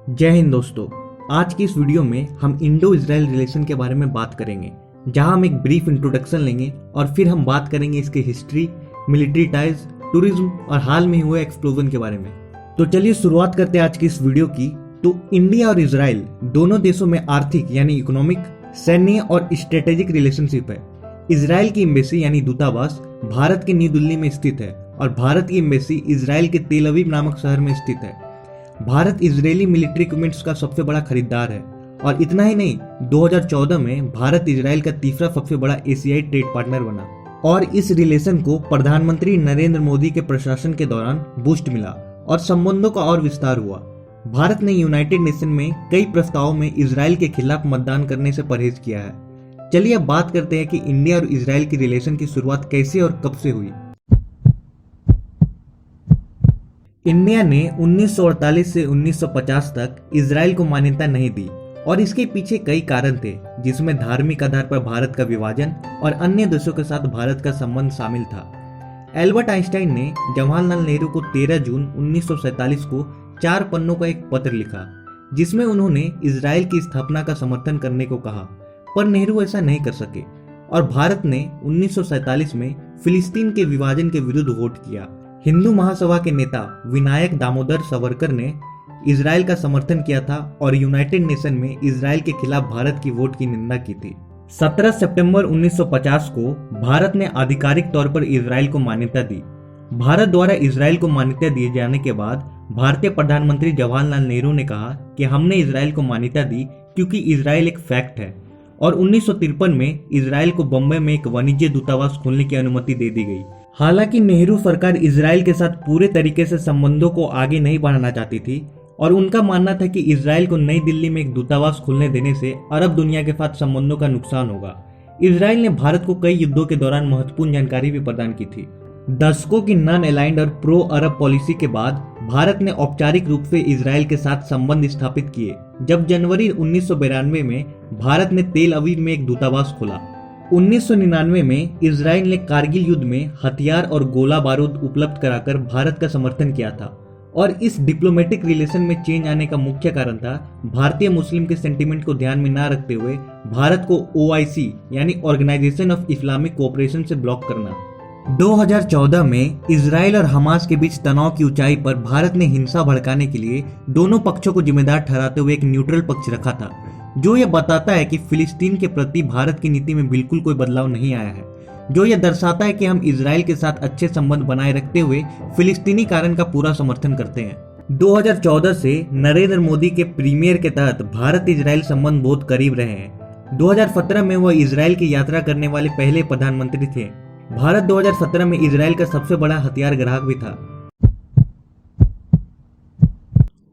जय हिंद दोस्तों। आज की इस वीडियो में हम इंडो इजराइल रिलेशन के बारे में बात करेंगे, जहां हम एक ब्रीफ इंट्रोडक्शन लेंगे और फिर हम बात करेंगे इसके हिस्ट्री, मिलिट्री टाइज, टूरिज्म और हाल में हुए एक्सप्लोजन के बारे में। तो चलिए शुरुआत करते हैं आज की इस वीडियो की। तो इंडिया और इजराइल दोनों देशों में आर्थिक यानी इकोनॉमिक, सैन्य और स्ट्रेटेजिक रिलेशनशिप है। इजराइल की एम्बेसी यानी दूतावास भारत के न्यू दिल्ली में स्थित है और भारत की एम्बेसी इजराइल के तेल अवीव नामक शहर में स्थित है। भारत इजरायली मिलिट्री इक्विपमेंट्स का सबसे बड़ा खरीदार है और इतना ही नहीं, 2014 में भारत इजराइल का तीसरा सबसे बड़ा एशियाई ट्रेड पार्टनर बना और इस रिलेशन को प्रधानमंत्री नरेंद्र मोदी के प्रशासन के दौरान बूस्ट मिला और संबंधों का और विस्तार हुआ। भारत ने यूनाइटेड नेशन में कई प्रस्तावों में इजराइल के खिलाफ मतदान करने से परहेज किया है। चलिए अब बात करते हैं कि इंडिया और इजराइल की रिलेशन की शुरुआत कैसे और कब से हुई। इंडिया ने 1948 से 1950 तक इजराइल को मान्यता नहीं दी और इसके पीछे कई कारण थे, जिसमें धार्मिक आधार पर भारत का विभाजन और अन्य देशों के साथ भारत का संबंध शामिल था। एल्बर्ट आइंस्टाइन ने जवाहरलाल नेहरू को 13 जून 1947 को 4 पन्नों का एक पत्र लिखा, जिसमें उन्होंने इजराइल की स्थापना का समर्थन करने को कहा, पर नेहरू ऐसा नहीं कर सके और भारत ने 1947 में फिलिस्तीन के विभाजन के विरुद्ध वोट किया। हिंदू महासभा के नेता विनायक दामोदर सावरकर ने इजराइल का समर्थन किया था और यूनाइटेड नेशन में इजराइल के खिलाफ भारत की वोट की निंदा की थी। 17 सितंबर 1950 को भारत ने आधिकारिक तौर पर इजराइल को मान्यता दी। भारत द्वारा इजराइल को मान्यता दिए जाने के बाद भारतीय प्रधानमंत्री जवाहरलाल नेहरू ने कहा कि हमने इजराइल को मान्यता दी क्योंकि इजराइल एक फैक्ट है और 1953 में इजराइल को बम्बई में एक वाणिज्य दूतावास खोलने की अनुमति दे दी गई। हालांकि नेहरू सरकार इजराइल के साथ पूरे तरीके से संबंधों को आगे नहीं बढ़ाना चाहती थी और उनका मानना था कि इजराइल को नई दिल्ली में एक दूतावास खोलने देने से अरब दुनिया के साथ संबंधों का नुकसान होगा। इजराइल ने भारत को कई युद्धों के दौरान महत्वपूर्ण जानकारी भी प्रदान की थी। दशकों की नॉन अलाइंड और प्रो अरब पॉलिसी के बाद भारत ने औपचारिक रूप से इजराइल के साथ संबंध स्थापित किए, जब जनवरी 1992 में भारत ने तेल अवीव में एक दूतावास खोला। 1999 में इजराइल ने कारगिल युद्ध में हथियार और गोला बारूद उपलब्ध कराकर भारत का समर्थन किया था और इस डिप्लोमेटिक रिलेशन में चेंज आने का मुख्य कारण था भारतीय मुस्लिम के सेंटीमेंट को ध्यान में न रखते हुए भारत को OIC यानी ऑर्गेनाइजेशन ऑफ इस्लामिक कोऑपरेशन से ब्लॉक करना। 2014 में इजराइल और हमास के बीच तनाव की ऊंचाई पर भारत ने हिंसा भड़काने के लिए दोनों पक्षों को जिम्मेदार ठहराते हुए एक न्यूट्रल पक्ष रखा था, जो यह बताता है कि फिलिस्तीन के प्रति भारत की नीति में बिल्कुल कोई बदलाव नहीं आया है, जो यह दर्शाता है कि हम इजराइल के साथ अच्छे संबंध बनाए रखते हुए फिलिस्तीनी कारण का पूरा समर्थन करते हैं। 2014 से नरेंद्र मोदी के प्रीमियर के तहत भारत इजराइल संबंध बहुत करीब रहे हैं। 2017 में वह इजराइल की यात्रा करने वाले पहले प्रधानमंत्री थे। भारत 2017 में इजराइल का सबसे बड़ा हथियार ग्राहक भी था।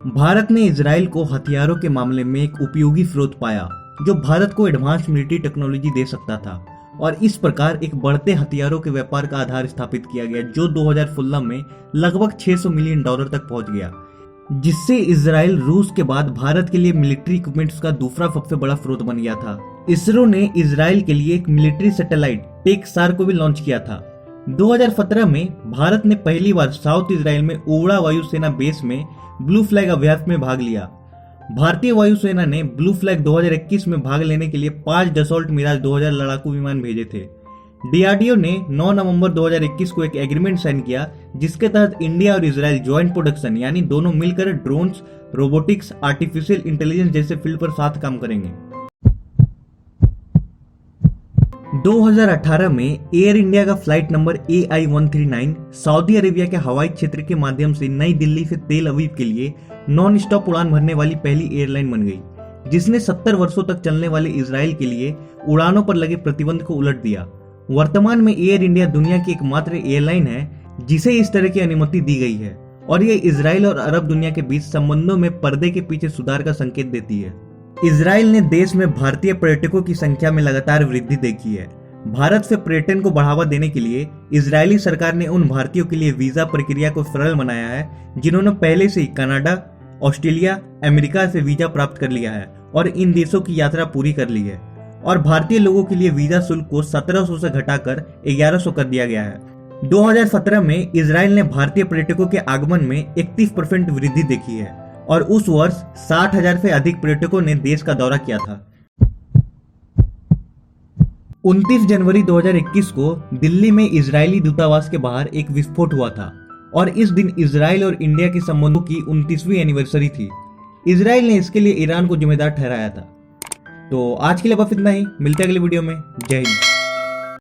भारत ने इजराइल को हथियारों के मामले में एक उपयोगी स्रोत पाया, जो भारत को एडवांस मिलिट्री टेक्नोलॉजी दे सकता था और इस प्रकार एक बढ़ते हथियारों के व्यापार का आधार स्थापित किया गया, जो 2016 में लगभग $600 मिलियन तक पहुंच गया, जिससे इजराइल रूस के बाद भारत के लिए मिलिट्री इक्विपमेंट्स का दूसरा सबसे बड़ा स्रोत बन गया था। इसरो ने इजराइल के लिए एक मिलिट्री सैटेलाइट टेक्सार को भी लॉन्च किया था। 2017 में भारत ने पहली बार साउथ इजराइल में ओवड़ा वायुसेना बेस में ब्लू फ्लैग अभ्यास में भाग लिया। भारतीय वायुसेना ने ब्लू फ्लैग 2021 में भाग लेने के लिए 5 डसॉल्ट मिराज 2000 लड़ाकू विमान भेजे थे। DRDO ने 9 नवंबर 2021 को एक एग्रीमेंट साइन किया, जिसके तहत इंडिया और इजराइल ज्वाइंट प्रोडक्शन यानी दोनों मिलकर ड्रोन्स, रोबोटिक्स, आर्टिफिशियल इंटेलिजेंस जैसे फील्ड पर साथ काम करेंगे। 2018 में एयर इंडिया का flight number AI-139 Saudi Arabia के हवाई क्षेत्र के माध्यम से नई दिल्ली से तेल अवीव के लिए नॉन स्टॉप उड़ान भरने वाली पहली एयरलाइन बन गई, जिसने 70 वर्षों तक चलने वाले इजराइल के लिए उड़ानों पर लगे प्रतिबंध को उलट दिया। वर्तमान में एयर इंडिया दुनिया की एकमात्र एयरलाइन है जिसे इस तरह की अनुमति दी गई है और यह इजराइल और अरब दुनिया के बीच संबंधों में पर्दे के पीछे सुधार का संकेत देती है। इजराइल ने देश में भारतीय पर्यटकों की संख्या में लगातार वृद्धि देखी है। भारत से पर्यटन को बढ़ावा देने के लिए इजरायली सरकार ने उन भारतीयों के लिए वीजा प्रक्रिया को सरल बनाया है जिन्होंने पहले से ही कनाडा, ऑस्ट्रेलिया, अमेरिका से वीजा प्राप्त कर लिया है और इन देशों की यात्रा पूरी कर ली है और भारतीय लोगों के लिए वीजा शुल्क को 1700 से घटाकर 1100 कर दिया गया है। 2017 में इजराइल ने भारतीय पर्यटकों के आगमन में 31% वृद्धि देखी है और उस वर्ष 60,000 से अधिक पर्यटकों ने देश का दौरा किया था। 29 जनवरी 2021 को दिल्ली में इजरायली दूतावास के बाहर एक विस्फोट हुआ था और इस दिन इजराइल और इंडिया के संबंधों की 29वीं एनिवर्सरी थी। इजराइल ने इसके लिए ईरान को जिम्मेदार ठहराया था। तो आज के लिए बस इतना ही, मिलते हैं अगले वीडियो में। जय हिंद।